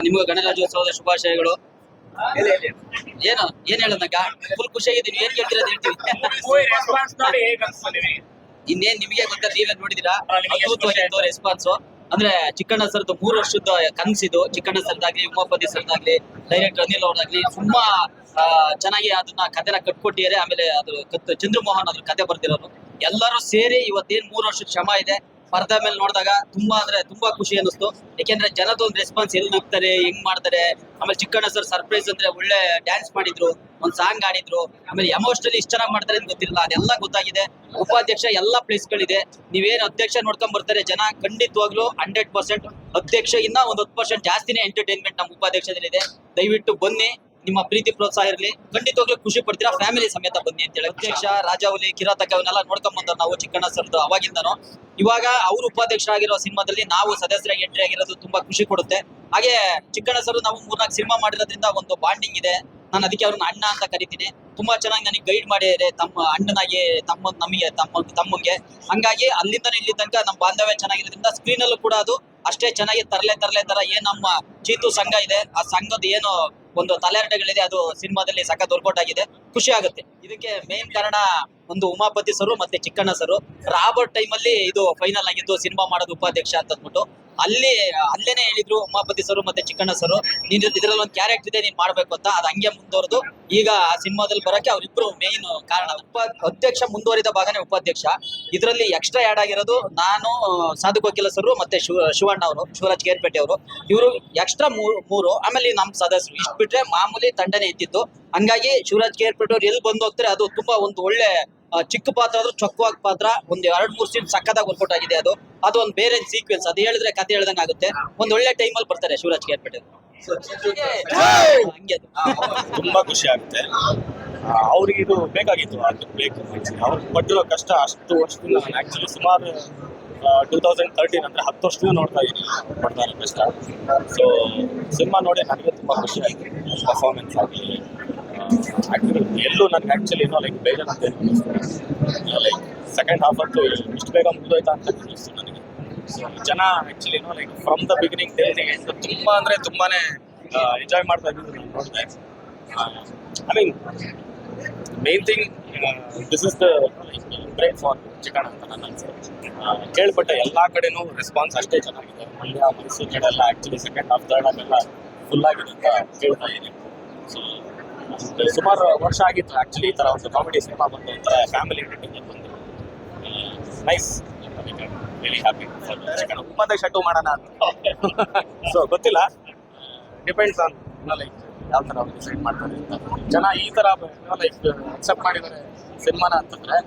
ನಿಮ್ಗೆ ಗಣರಾಜ್ಯೋತ್ಸವದ ಶುಭಾಶಯಗಳು. ಏನು ಏನ್ ಹೇಳೋದಕ್ಕ ಫುಲ್ ಖುಷಿಯಾಗಿದ್ದೀನಿ. ಏನ್ ಕೇಳ್ತೀರ ಅಂತ ಹೇಳ್ತೀವಿ. ಇನ್ನೇನ್ ನಿಮಗೆ ಗೊತ್ತಾ, ನೀವೇ ನೋಡಿದೀರಾ ಅದ್ಭುತವಾಗಿತ್ತು ರೆಸ್ಪಾನ್ಸ್. ಅಂದ್ರೆ ಚಿಕ್ಕಣ್ಣ ಸರ್ದು 3 ವರ್ಷದ ಕನಸಿದು. ಚಿಕ್ಕಣ್ಣ ಸರ್ದಾಗ್ಲಿ, ಉಮಾಪತಿ ಸರ್ದಾಗ್ಲಿ, ಡೈರೆಕ್ಟರ್ ಅನಿಲ್ ಅವ್ರದಾಗ್ಲಿ ತುಂಬಾ ಚೆನ್ನಾಗಿ ಅದನ್ನ ಕಥೆನ ಕಟ್ಕೊಟ್ಟಿದ್ದಾರೆ. ಆಮೇಲೆ ಅದು ಚಂದ್ರಮೋಹನ್ ಅದ್ರ ಕತೆ ಬರ್ತಿರೋರು ಎಲ್ಲರೂ ಸೇರಿ ಇವತ್ತೇನ್ 3 ವರ್ಷದ ಶ್ರಮ ಇದೆ ಪರ್ದ ಮೇಲೆ ನೋಡಿದಾಗ ತುಂಬಾ ಅಂದ್ರೆ ತುಂಬಾ ಖುಷಿ ಅನಿಸ್ತು. ಯಾಕೆಂದ್ರೆ ಜನದ ಒಂದು ರೆಸ್ಪಾನ್ಸ್ ಎಲ್ಲಿ ನಗ್ತಾರೆ, ಹೆಂಗ್ ಮಾಡ್ತಾರೆ. ಆಮೇಲೆ ಚಿಕ್ಕಣ್ಣ ಸರ್ ಸರ್ಪ್ರೈಸ್ ಅಂದ್ರೆ ಒಳ್ಳೆ ಡ್ಯಾನ್ಸ್ ಮಾಡಿದ್ರು, ಒಂದ್ ಸಾಂಗ್ ಆಡಿದ್ರು. ಆಮೇಲೆ ಎಮೋಷನಲಿ ಇಷ್ಟ ಚೆನ್ನಾಗಿ ಮಾಡ್ತಾರೆ ಅಂತ ಗೊತ್ತಿರಲಿಲ್ಲ, ಅದೆಲ್ಲ ಗೊತ್ತಾಗಿದೆ. ಉಪಾಧ್ಯಕ್ಷ ಎಲ್ಲ ಪ್ಲೇಸ್ ಗಳಿದೆ. ನೀವೇನ್ ಅಧ್ಯಕ್ಷ ನೋಡ್ಕೊಂಡ್ ಬರ್ತಾರೆ ಜನ, ಖಂಡಿತವಾಗ್ಲೂ 100% ಅಧ್ಯಕ್ಷ ಇನ್ನ ಒಂದು 10% ಜಾಸ್ತಿನೇ ಎಂಟರ್ಟೈನ್ಮೆಂಟ್ ನಮ್ಮ ಉಪಾಧ್ಯಕ್ಷದಲ್ಲಿದೆ. ದಯವಿಟ್ಟು ಬನ್ನಿ, ನಿಮ್ಮ ಪ್ರೀತಿ ಪ್ರೋತ್ಸಾಹ ಇರಲಿ. ಖಂಡಿತವಾಗ್ಲೂ ಖುಷಿ ಪಡ್ತೀರಾ, ಫ್ಯಾಮಿಲಿ ಸಮೇತ ಬನ್ನಿ ಅಂತ ಹೇಳಿ. ಅಧ್ಯಕ್ಷ ರಾಜಾವಲಿ, ಕಿರಾತಕ ಅವನ್ನೆಲ್ಲ ನೋಡ್ಕೊಂಡ್ ಬಂದವ್ ನಾವು ಚಿಕ್ಕಣ್ಣ ಸರ್ದು ಅವಾಗಿಂದನು. ಇವಾಗ ಅವರು ಉಪಾಧ್ಯಕ್ಷರಾಗಿರೋ ಸಿನಿಮಾದಲ್ಲಿ ನಾವು ಸದಸ್ಯರಾಗಿ ಎಂಟ್ರಿ ಆಗಿರೋದು ತುಂಬಾ ಖುಷಿ ಕೊಡುತ್ತೆ. ಹಾಗೆ ಚಿಕ್ಕಣ್ಣ ಸರ್ ನಾವು 3-4 ಸಿನಿಮಾ ಮಾಡಿರೋದ್ರಿಂದ ಒಂದು ಬಾಂಡಿಂಗ್ ಇದೆ. ನಾನು ಅದಕ್ಕೆ ಅವ್ರನ್ನ ಅಣ್ಣ ಅಂತ ಕರಿತೀನಿ. ತುಂಬಾ ಚೆನ್ನಾಗಿ ನನಗೆ ಗೈಡ್ ಮಾಡಿದ್ದಾರೆ, ತಮ್ಮ ಅಣ್ಣನಾಗಿ ನಮಗೆ ತಮ್ಮಂಗೆ. ಹಂಗಾಗಿ ಅಲ್ಲಿಂದ ಇಲ್ಲಿ ತನಕ ನಮ್ಮ ಬಾಂಧವ್ಯ ಚೆನ್ನಾಗಿರೋದ್ರಿಂದ ಸ್ಕ್ರೀನ್ ಅಲ್ಲೂ ಕೂಡ ಅದು ಅಷ್ಟೇ ಚೆನ್ನಾಗಿ ತರಲೆ ತರ ಏನ್ ನಮ್ಮ ಚೀತು ಸಂಘ ಇದೆ, ಆ ಸಂಘದ ಏನು ಒಂದು ತಲೆಹರಟೆಗಳಿದೆ ಅದು ಸಿನಿಮಾದಲ್ಲಿ ಸಖತ್ ವರ್ಕೌಟ್ ಆಗಿದೆ. ಖುಷಿ ಆಗುತ್ತೆ. ಇದಕ್ಕೆ ಮೇನ್ ಕಾರಣ ಒಂದು ಉಮಾಪತಿ ಸರು ಮತ್ತೆ ಚಿಕ್ಕಣ್ಣ ಸರು. ರಾಬರ್ಟ್ ಟೈಮಲ್ಲಿ ಇದು ಫೈನಲ್ ಆಗಿದ್ದು ಸಿನಿಮಾ ಮಾಡೋದು ಉಪಾಧ್ಯಕ್ಷ ಅಂತ ಅಂದ್ಬಿಟ್ಟು ಅಲ್ಲೇನೆ ಹೇಳಿದ್ರು ಉಮಾಪತಿ ಸರು ಮತ್ತೆ ಚಿಕ್ಕಣ್ಣ ಸರು, ನೀನ್ ಇದ್ರಲ್ಲಿ ಒಂದು ಕ್ಯಾರೆಕ್ಟರ್ ಇದೆ, ನೀನ್ ಮಾಡ್ಬೇಕು ಅಂತ. ಅದು ಹಂಗೆ ಮುಂದುವರೆದು ಈಗ ಸಿನಿಮಾದಲ್ಲಿ ಬರಕ್ಕೆ ಅವ್ರಿಬ್ರು ಮೇನ್ ಕಾರಣ. ಅಧ್ಯಕ್ಷ ಮುಂದುವರಿದ ಭಾಗನೇ ಉಪಾಧ್ಯಕ್ಷ. ಇದರಲ್ಲಿ ಎಕ್ಸ್ಟ್ರಾ ಆಡ್ ಆಗಿರೋದು ನಾನು, ಸಾಧು ಕೋಕಿಲ ಸರು ಮತ್ತೆ ಶಿವಣ್ಣ ಅವರು, ಶಿವರಾಜ್ ಕೇರ್ಪೇಟೆ ಅವರು. ಇವರು ಎಕ್ಸ್ಟ್ರಾ ಮೂರು. ಆಮೇಲೆ ನಮ್ಮ ಸದಸ್ಯರು. ಇಷ್ಟು ಬಿಟ್ರೆ ಮಾಮೂಲಿ ತಂಡನೇ ಇದ್ದಿದ್ದು. ಹಂಗಾಗಿ ಶಿವರಾಜ್ ಕೇರ್ಪೇಟೆ ಅವ್ರು ಎಲ್ಲಿ ಬಂದು ಹೋಗ್ತಾರೆ ಅದು ತುಂಬಾ ಒಂದು ಒಳ್ಳೆ ಚಿಕ್ಕ ಪಾತ್ರ ಆದ್ರೂ ಚೊಕ್ಕವಾದ ಪಾತ್ರ. ಒಂದ್ 2-3 ಸೀನ್ ಸಕ್ಕದಾಗ ವರ್ಕೌಟ್ ಆಗಿದೆ. ಅದು ಒಂದು ಬೇರೆ ಸೀಕ್ವೆನ್ಸ್. ಅದು ಹೇಳಿದ್ರೆ ಕತೆ ಹೇಳ್ದಂಗೆ ಆಗುತ್ತೆ. ಒಂದ್ ಒಳ್ಳೆ ಟೈಮಲ್ಲಿ ಬರ್ತಾರೆ ಶಿವರಾಜ್ ಕೇರ್ಪೇಟೆ. ಹಂಗೆ ತುಂಬಾ ಖುಷಿ ಆಗುತ್ತೆ. ಅವ್ರಿಗೆ ಇದು ಬೇಕಾಗಿತ್ತು, ಅದು ಬೇಕು. ಅವ್ರು ಪಟ್ಟಿರೋ ಕಷ್ಟ ಅಷ್ಟು ವರ್ಷದಿಂದ ನಾನು ಆಕ್ಚುಲಿ ಸುಮಾರು 2013 ಅಂದ್ರೆ 10 ವರ್ಷದಿಂದ ನೋಡ್ತಾ ಇದ್ದೀನಿ ಪಡ್ತಾರೆ ಕಷ್ಟ. ಸೊ ಸಿನಿಮಾ ನೋಡಿ ನನಗೆ ತುಂಬಾ ಖುಷಿ ಆಯ್ತು. ಪರ್ಫಾರ್ಮೆನ್ಸ್ ಆಗಲಿ ಎಲ್ಲೂ ನನಗೆ ಆಕ್ಚುಲಿ ಲೈಕ್ ಬೇಜಾರಂತ ಲೈಕ್ ಸೆಕೆಂಡ್ ಹಾಫ್ ಅಂತೂ ಇಷ್ಟು ಬೇಗ ಮುಗಿದೋಯ್ತಾ ಅಂತ ಅನಿಸ್ತು ನನಗೆ. ಜನ actually like from the beginning ತುಂಬಾ ಅಂದ್ರೆ ತುಂಬಾನೇ ಎಂಜಾಯ್ ಮಾಡ್ತಾ ಇದ್ದು ನಾನು ನೋಡಿದೆ. I mean main thing this is the break for chicken ಅಂತ ನನ್ನ ಅನ್ಸುತ್ತೆ. ಕೇಳ್ಪಟ್ಟೆ ಎಲ್ಲಾ ಕಡೆನೂ ರೆಸ್ಪಾನ್ಸ್ ಅಷ್ಟೇ ಚೆನ್ನಾಗಿದೆ. ಮಂಡ್ಯ, ಮೈಸೂರು ಕಡೆ ಎಲ್ಲ actually second half third half ಎಲ್ಲ ಫುಲ್ ಆಗಿದೆ ಅಂತ ಕೇಳ್ತಾ ಇದ್ದೀನಿ. ಸೊ ಸುಮಾರು ವರ್ಷ ಆಗಿತ್ತು ಆಕ್ಚುಲಿ ಈ ತರ ಒಂದು ಕಾಮಿಡಿ ಸಿನಿಮಾ ಬಂದು ಒಂಥರ ಫ್ಯಾಮಿಲಿ ಎಂಟರ್ಟೈನ್ಮೆಂಟ್ ಬಂದು ನೈಸ್. Very happy. ಉಪಾಧ್ಯಕ್ಷ ಟು ಮಾಡೋಣ ಅಂತ. ಸೊ ಗೊತ್ತಿಲ್ಲ, ಡಿಪೆಂಡ್ಸ್ ಆನ್ ಲೈಕ್ ಯಾವ ಥರ ಅವ್ರು ಡಿಸೈಡ್ ಮಾಡ್ತಾರೆ ಅಂತ. ಜನ ಈ ಥರ ಲೈಕ್ ಅಕ್ಸೆಪ್ಟ್ ಮಾಡಿದ್ದಾರೆ ಸಿನಿಮಾನ ಅಂತಂದ್ರೆ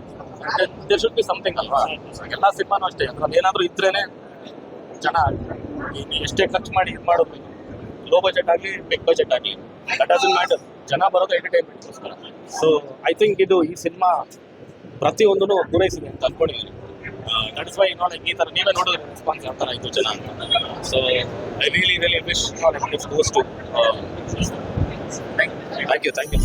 ದೇರ್ ಶುಡ್ ಬಿ ಸಮಥಿಂಗ್ ಅಲ್ವಾ. ಎಲ್ಲ ಸಿನಿಮಾನು ಅಷ್ಟೇ, ಅದ್ರಲ್ಲಿ ಏನಾದರೂ ಇದ್ರೇನೆ ಜನ ಎಷ್ಟೇ ಖರ್ಚು ಮಾಡಿ ಇದು ಮಾಡೋದು, ಲೋ ಬಜೆಟ್ ಆಗಲಿ ಬಿಗ್ ಬಜೆಟ್ ಆಗಲಿ ದಟ್ ಡಸಂಟ್ ಮ್ಯಾಟರ್. ಜನ ಬರೋದು ಎಂಟರ್ಟೈನ್ಮೆಂಟ್ಗೋಸ್ಕರ. ಸೊ ಐ ಥಿಂಕ್ ಇದು ಈ ಸಿನಿಮಾ ಪ್ರತಿಯೊಂದೂ ಪೂರೈಸಿದೆ ಅಂತ ಅನ್ಕೊಂಡಿದ್ದೀನಿ. ದಟ್ ಇಸ್ ವೈ ಲೈಕ್ ಈ ಥರ ನೀವೇ ನೋಡಿದ್ರೆ ರೆಸ್ಪಾನ್ಸ್ ಯಾವ ಥರ ಆಯಿತು ಜನ ಅಂತ. So I really wish this goes to thank you.